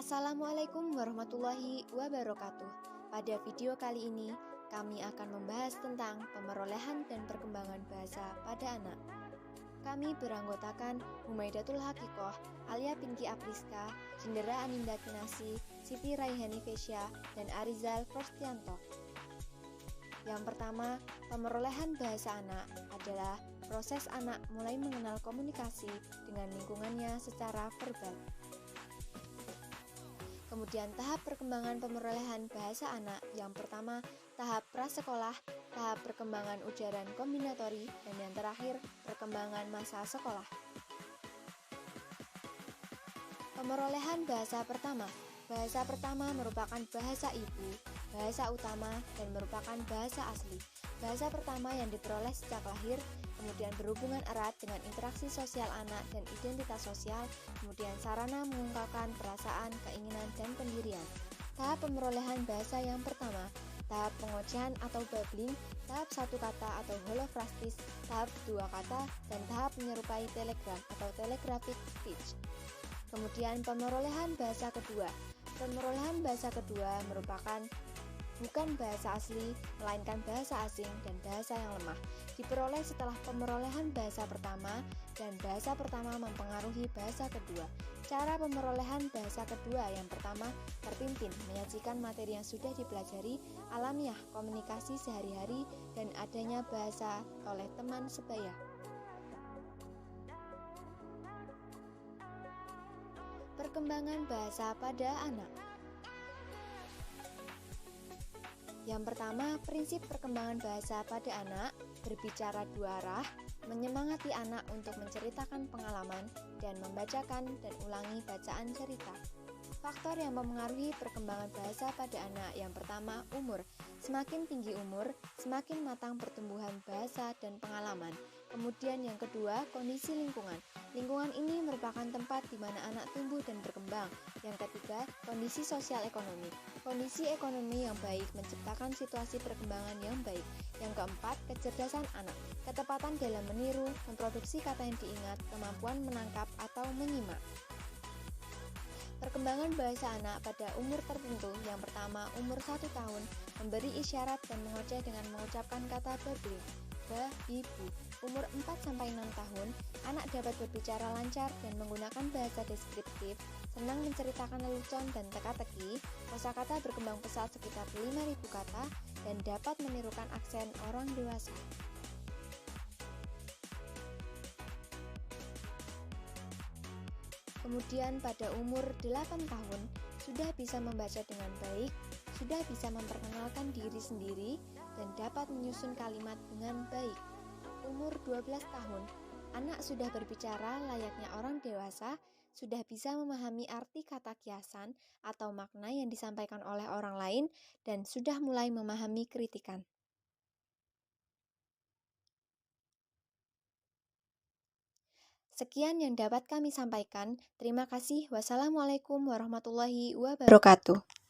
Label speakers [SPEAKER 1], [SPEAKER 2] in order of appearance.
[SPEAKER 1] Assalamualaikum warahmatullahi wabarakatuh. Pada video kali ini, kami akan membahas tentang pemerolehan dan perkembangan bahasa pada anak. Kami beranggotakan Humaidatul Hakikoh, Alia Pinky Apriska, Jendera Aninda Kinasi, Siti Raihani Vesya, dan Arizal Forstianto. Yang pertama, pemerolehan bahasa anak adalah proses anak mulai mengenal komunikasi dengan lingkungannya secara verbal. Kemudian tahap perkembangan pemerolehan bahasa anak yang pertama, tahap prasekolah, tahap perkembangan ujaran kombinatori, dan yang terakhir, perkembangan masa sekolah. Pemerolehan bahasa pertama. Bahasa pertama merupakan bahasa ibu, bahasa utama, dan merupakan bahasa asli. Bahasa pertama yang diperoleh sejak lahir, kemudian berhubungan erat dengan interaksi sosial anak dan identitas sosial, kemudian sarana mengungkapkan perasaan, keinginan, dan pendirian. Tahap pemerolehan bahasa yang pertama, tahap pengocehan atau babbling, tahap satu kata atau holofrastis, tahap dua kata, dan tahap menyerupai telegram atau telegraphic speech. Kemudian pemerolehan bahasa kedua. Pemerolehan bahasa kedua merupakan bukan bahasa asli, melainkan bahasa asing dan bahasa yang lemah. Diperoleh setelah pemerolehan bahasa pertama, dan bahasa pertama mempengaruhi bahasa kedua. Cara pemerolehan bahasa kedua yang pertama terpimpin menyajikan materi yang sudah dipelajari, alamiah, komunikasi sehari-hari, dan adanya bahasa oleh teman sebaya. Perkembangan bahasa pada anak. Yang pertama, prinsip perkembangan bahasa pada anak berbicara dua arah, menyemangati anak untuk menceritakan pengalaman dan membacakan dan ulangi bacaan cerita. Faktor yang mempengaruhi perkembangan bahasa pada anak yang pertama, umur. Semakin tinggi umur, semakin matang pertumbuhan bahasa dan pengalaman. Kemudian yang kedua, kondisi lingkungan. Lingkungan ini merupakan tempat di mana anak tumbuh dan berkembang. Yang ketiga, kondisi sosial ekonomi. Kondisi ekonomi yang baik menciptakan situasi perkembangan yang baik. Yang keempat, kecerdasan anak. Ketepatan dalam meniru, memproduksi kata yang diingat, kemampuan menangkap atau menyimak. Perkembangan bahasa anak pada umur tertentu. Yang pertama, umur 1 tahun, memberi isyarat dan mengoceh dengan mengucapkan kata babbling, ba, ibu. Umur 4-6 tahun, anak dapat berbicara lancar dan menggunakan bahasa deskriptif, senang menceritakan lelucon dan teka-teki, kosakata berkembang pesat sekitar 5.000 kata, dan dapat menirukan aksen orang dewasa. Kemudian pada umur 8 tahun, sudah bisa membaca dengan baik, sudah bisa memperkenalkan diri sendiri, dan dapat menyusun kalimat dengan baik. Umur 12 tahun, anak sudah berbicara layaknya orang dewasa, sudah bisa memahami arti kata kiasan atau makna yang disampaikan oleh orang lain, dan sudah mulai memahami kritikan. Sekian yang dapat kami sampaikan. Terima kasih. Wassalamualaikum warahmatullahi wabarakatuh.